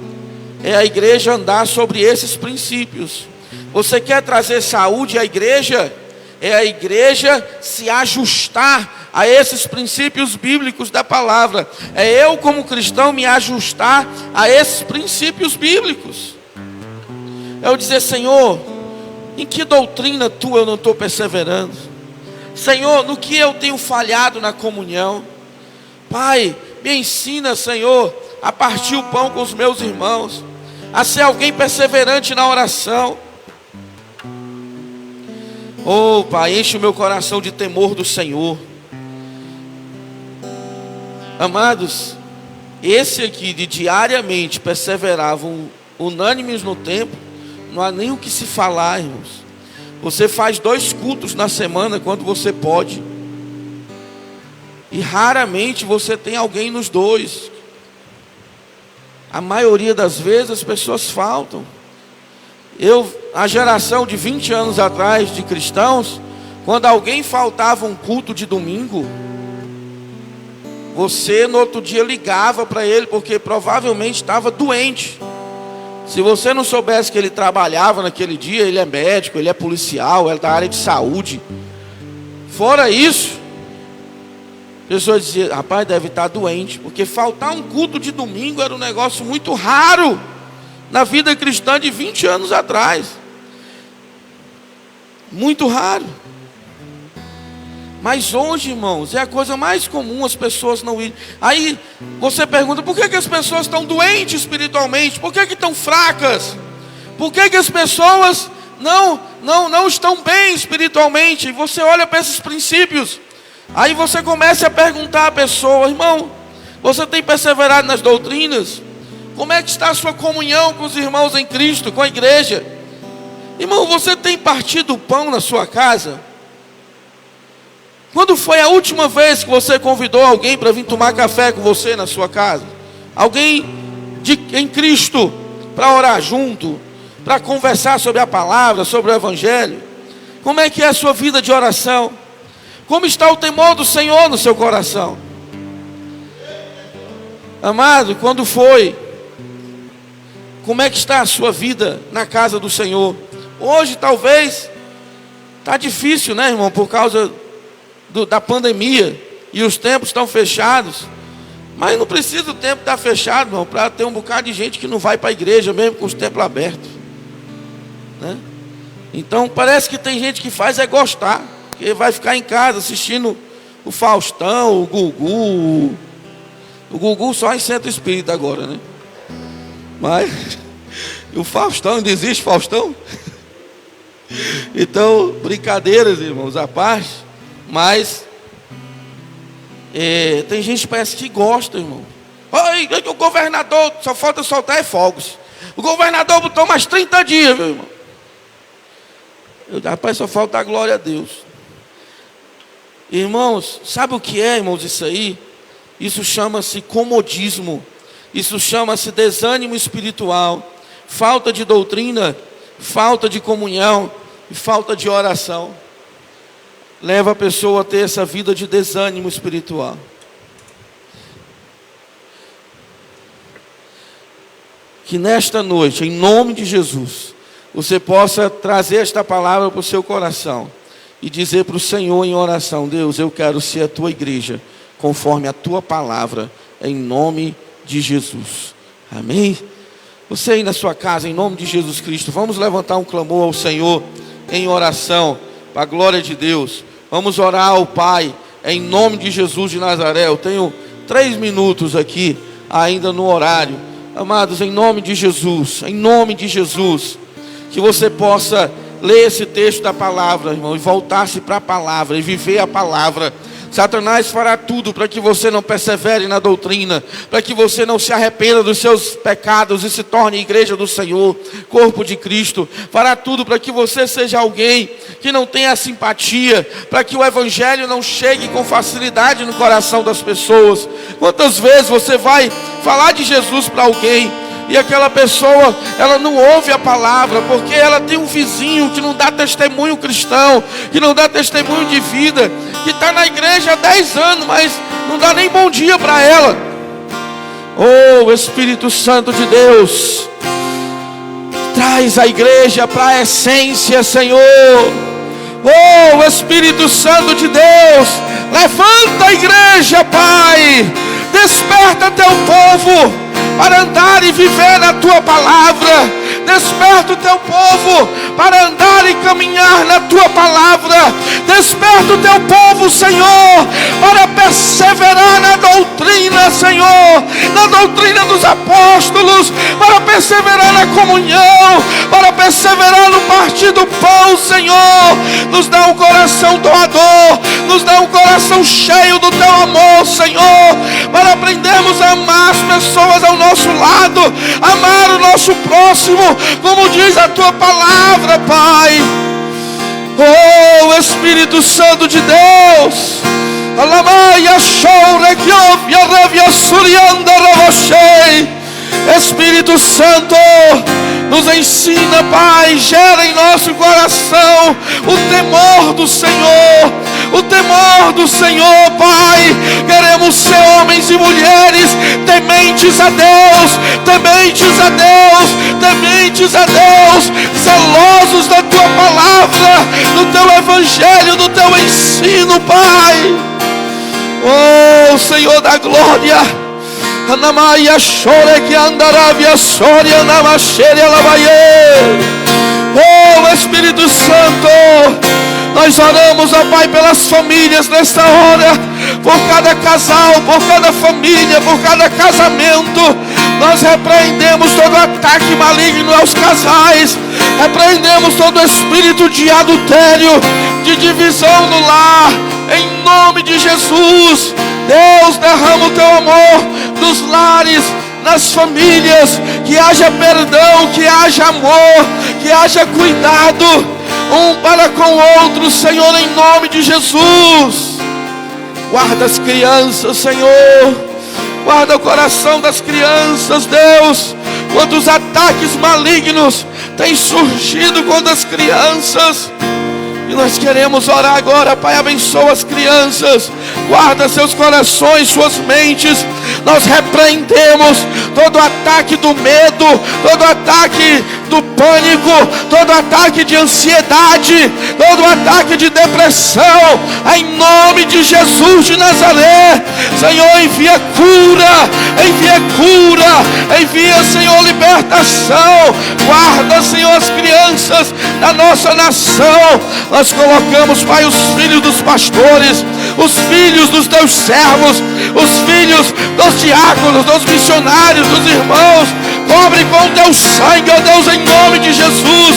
É a igreja andar sobre esses princípios. Você quer trazer saúde à igreja? É a igreja se ajustar a esses princípios bíblicos da palavra. É eu, como cristão, me ajustar a esses princípios bíblicos. É eu dizer: Senhor, em que doutrina tua eu não estou perseverando? Senhor, no que eu tenho falhado na comunhão? Pai, me ensina, Senhor, a partir o pão com os meus irmãos, a ser alguém perseverante na oração. Oh, Pai, enche o meu coração de temor do Senhor. Amados, esse aqui de diariamente perseveravam unânimes no templo, não há nem o que se falar, irmãos. Você faz 2 cultos na semana quando você pode, e raramente você tem alguém nos 2. A maioria das vezes as pessoas faltam. A geração de 20 anos atrás de cristãos, quando alguém faltava um culto de domingo, você no outro dia ligava para ele, porque provavelmente estava doente. Se você não soubesse que ele trabalhava naquele dia, ele é médico, ele é policial, ele é da área de saúde. Fora isso, a pessoa dizia: rapaz, deve estar doente, porque faltar um culto de domingo era um negócio muito raro na vida cristã de 20 anos atrás. Muito raro. Mas hoje, irmãos, é a coisa mais comum as pessoas não irem. Aí você pergunta: por que as pessoas estão doentes espiritualmente? Por que estão fracas? Por que as pessoas não estão bem espiritualmente? E você olha para esses princípios. Aí você começa a perguntar à pessoa: irmão, você tem perseverado nas doutrinas? Como é que está a sua comunhão com os irmãos em Cristo, com a igreja? Irmão, você tem partido o pão na sua casa? Quando foi a última vez que você convidou alguém para vir tomar café com você na sua casa? Alguém em Cristo, para orar junto, para conversar sobre a palavra, sobre o evangelho? Como é que é a sua vida de oração? Como está o temor do Senhor no seu coração? Amado, quando foi? Como é que está a sua vida na casa do Senhor? Hoje talvez está difícil, né, irmão? Por causa da pandemia, e os templos estão fechados. Mas não precisa o templo estar fechado, irmão, para ter um bocado de gente que não vai para a igreja, mesmo com os templos abertos, né? Então parece que tem gente que faz é gostar, que vai ficar em casa assistindo o Faustão, o Gugu. O Gugu só em centro espírita agora, né? Mas o Faustão, ainda existe Faustão? Então, brincadeiras, irmãos, à parte. Mas tem gente que parece que gosta, irmão. Oi, o governador, só falta soltar fogos. O governador botou mais 30 dias, meu irmão. Rapaz, só falta a glória a Deus. Irmãos, sabe o que é, irmãos, isso aí? Isso chama-se comodismo. Isso chama-se desânimo espiritual. Falta de doutrina, falta de comunhão e falta de oração. Leva a pessoa a ter essa vida de desânimo espiritual. Que nesta noite, em nome de Jesus, você possa trazer esta palavra para o seu coração e dizer para o Senhor em oração: Deus, eu quero ser a tua igreja, conforme a tua palavra, em nome de Jesus. Amém? Você aí na sua casa, em nome de Jesus Cristo, vamos levantar um clamor ao Senhor em oração, para a glória de Deus. Vamos orar ao Pai, em nome de Jesus de Nazaré. Eu tenho 3 minutos aqui, ainda no horário. Amados, em nome de Jesus, que você possa ler esse texto da palavra, irmão, e voltar-se para a palavra, e viver a palavra. Satanás fará tudo para que você não persevere na doutrina, para que você não se arrependa dos seus pecados e se torne igreja do Senhor, corpo de Cristo. Fará tudo para que você seja alguém que não tenha simpatia, para que o evangelho não chegue com facilidade no coração das pessoas. Quantas vezes você vai falar de Jesus para alguém e aquela pessoa, ela não ouve a palavra, porque ela tem um vizinho que não dá testemunho cristão, que não dá testemunho de vida, que está na igreja há 10 anos, mas não dá nem bom dia para ela. Oh, Espírito Santo de Deus, traz a igreja para a essência, Senhor. Oh, Espírito Santo de Deus, levanta a igreja, Pai, desperta teu povo para andar e viver na tua palavra. Desperta o teu povo para andar e caminhar na tua palavra. Desperta o teu povo, Senhor, para perseverar na doutrina, Senhor, na doutrina dos apóstolos, para perseverar na comunhão, para perseverar no partir do pão, Senhor. Nos dá um coração doador, nos dá um coração cheio do teu amor, Senhor, para aprendermos a amar as pessoas ao nosso lado, amar o nosso próximo, como diz a tua palavra, Pai. Oh, Espírito Santo de Deus, Espírito Santo, nos ensina, Pai, gera em nosso coração o temor do Senhor, o temor do Senhor, Pai. Queremos ser homens e mulheres tementes a Deus, tementes a Deus, tementes a Deus, zelosos da tua palavra, do teu evangelho, do teu ensino, Pai. Oh, Senhor da glória, Anamaia chore que andaravia soria namacheria lavaie. Oh, Espírito Santo, nós oramos, ó Pai, pelas famílias nesta hora, por cada casal, por cada família, por cada casamento. Nós repreendemos todo ataque maligno aos casais, repreendemos todo espírito de adultério, de divisão no lar, em nome de Jesus. Deus, derrama o teu amor nos lares, nas famílias, que haja perdão, que haja amor, que haja cuidado um para com o outro, Senhor, em nome de Jesus. Guarda as crianças, Senhor, guarda o coração das crianças, Deus. Quantos ataques malignos têm surgido contra as crianças, e nós queremos orar agora, Pai. Abençoa as crianças, guarda seus corações, suas mentes. Nós repreendemos todo ataque do medo, todo ataque do pânico, todo ataque de ansiedade, todo ataque de depressão, em nome de Jesus de Nazaré. Senhor, envia cura, envia, Senhor, libertação. Guarda, Senhor, as crianças da nossa nação. Nós colocamos, Pai, os filhos dos pastores, os filhos dos teus servos, os filhos dos diáconos, dos missionários, dos irmãos. Cobre com o teu sangue, ó Deus, em nome de Jesus.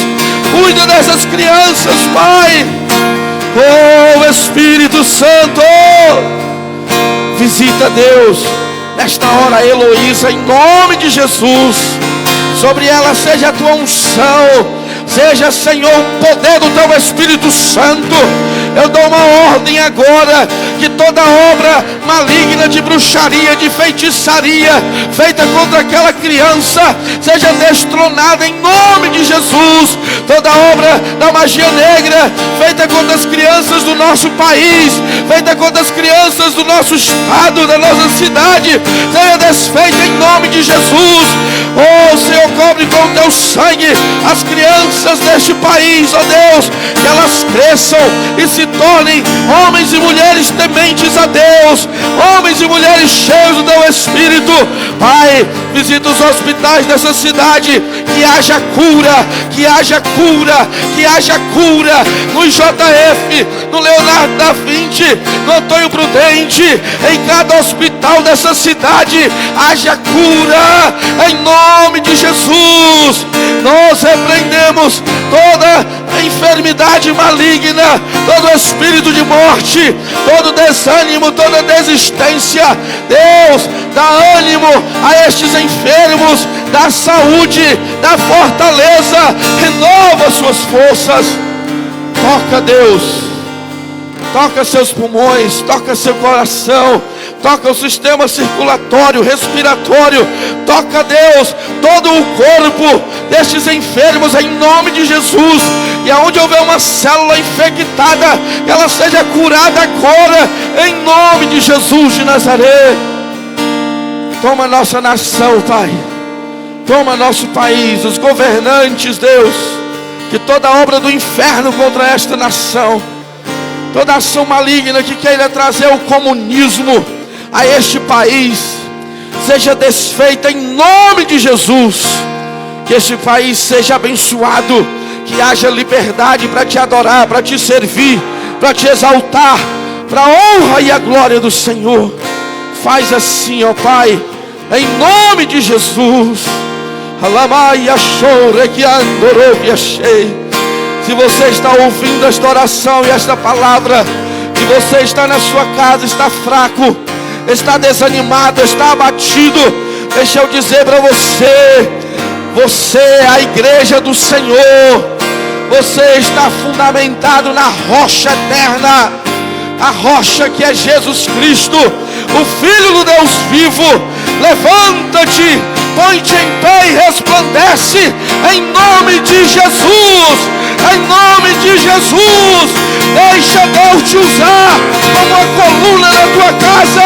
Cuida dessas crianças, Pai. Oh, Espírito Santo, visita, Deus, nesta hora, Heloísa, em nome de Jesus. Sobre ela seja a tua unção, seja, Senhor, o poder do teu Espírito Santo. Eu dou uma ordem agora, que toda obra maligna de bruxaria, de feitiçaria, feita contra aquela criança, seja destronada em nome de Jesus. Toda obra da magia negra, feita contra as crianças do nosso país, feita contra as crianças do nosso estado, da nossa cidade, seja desfeita em nome de Jesus. Oh, Senhor, cobre com o teu sangue as crianças deste país, ó Deus, que elas cresçam e se tornem homens e mulheres tementes a Deus, homens e mulheres cheios do teu Espírito. Pai, visita os hospitais dessa cidade, que haja cura, que haja cura, que haja cura no JF, no Leonardo da Vinci, no Antônio Prudente, em cada hospital dessa cidade, haja cura, em nome de Jesus. Nós repreendemos toda a enfermidade enfermidade maligna, todo espírito de morte, todo desânimo, toda desistência. Deus, dá ânimo a estes enfermos, dá saúde, dá fortaleza, renova suas forças. Toca, Deus, toca seus pulmões, toca seu coração, toca o sistema circulatório, respiratório, toca, Deus, todo o corpo destes enfermos em nome de Jesus. E aonde houver uma célula infectada, ela seja curada agora em nome de Jesus de Nazaré. Toma nossa nação, Pai, toma nosso país, os governantes, Deus, que toda obra do inferno contra esta nação, toda ação maligna que queira trazer o comunismo a este país, seja desfeita em nome de Jesus. Que este país seja abençoado, que haja liberdade para te adorar, para te servir, para te exaltar, para a honra e a glória do Senhor. Faz assim, ó Pai, em nome de Jesus. Se você está ouvindo esta oração e esta palavra, se você está na sua casa, está fraco, está desanimado, está abatido, deixa eu dizer para você, você é a igreja do Senhor. Você está fundamentado na rocha eterna, a rocha que é Jesus Cristo, o Filho do Deus vivo. Levanta-te, põe-te em pé e resplandece em nome de Jesus. Em nome de Jesus, deixa Deus te usar como a coluna da tua casa,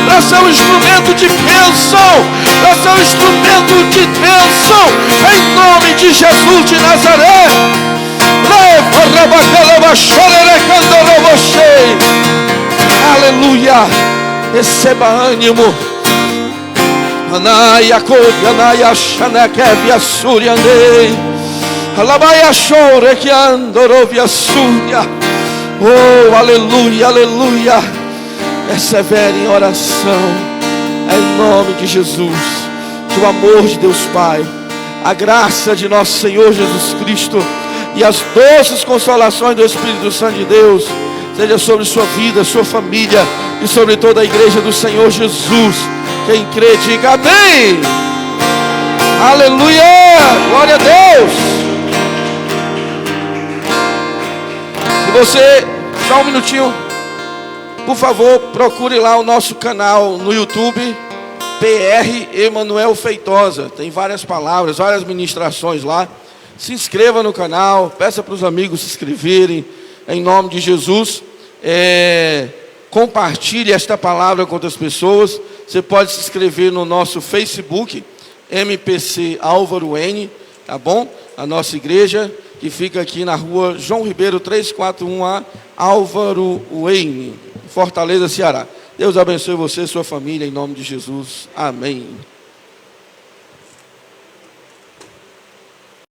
para ser um instrumento de bênção, para ser um instrumento de bênção, em nome de Jesus de Nazaré. Aleluia, receba ânimo. Anaya Koyanaya Shanakevia Suryandei. Oh, aleluia, aleluia. Persevere em oração, em nome de Jesus. Que o amor de Deus Pai, a graça de nosso Senhor Jesus Cristo e as doces consolações do Espírito Santo de Deus seja sobre sua vida, sua família e sobre toda a igreja do Senhor Jesus. Quem crê, diga amém. Aleluia, glória a Deus. Se você, só um minutinho, por favor, procure lá o nosso canal no YouTube, PR Emanuel Feitosa. Tem várias palavras, várias ministrações lá. Se inscreva no canal, peça para os amigos se inscreverem, em nome de Jesus. Compartilhe esta palavra com outras pessoas. Você pode se inscrever no nosso Facebook, MPC Álvaro N, tá bom? A nossa igreja, que fica aqui na rua João Ribeiro 341A, Álvaro N, Fortaleza, Ceará. Deus abençoe você e sua família, em nome de Jesus. Amém.